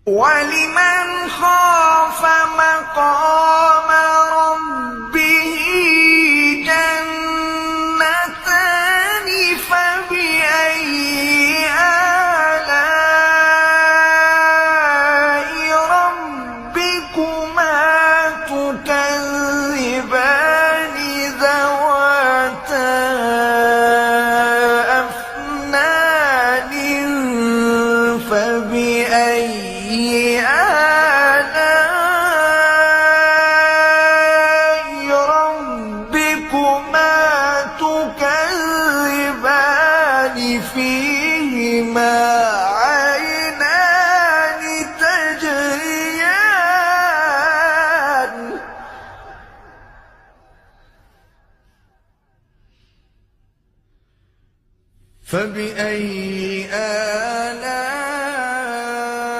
ولمن خاف مقام ربه جنتان فبأي آلاء ربكما تكذبان ذواتا أفنان فبأي آلاء ربكما تكذبان فيهما عينان تجريان فبأي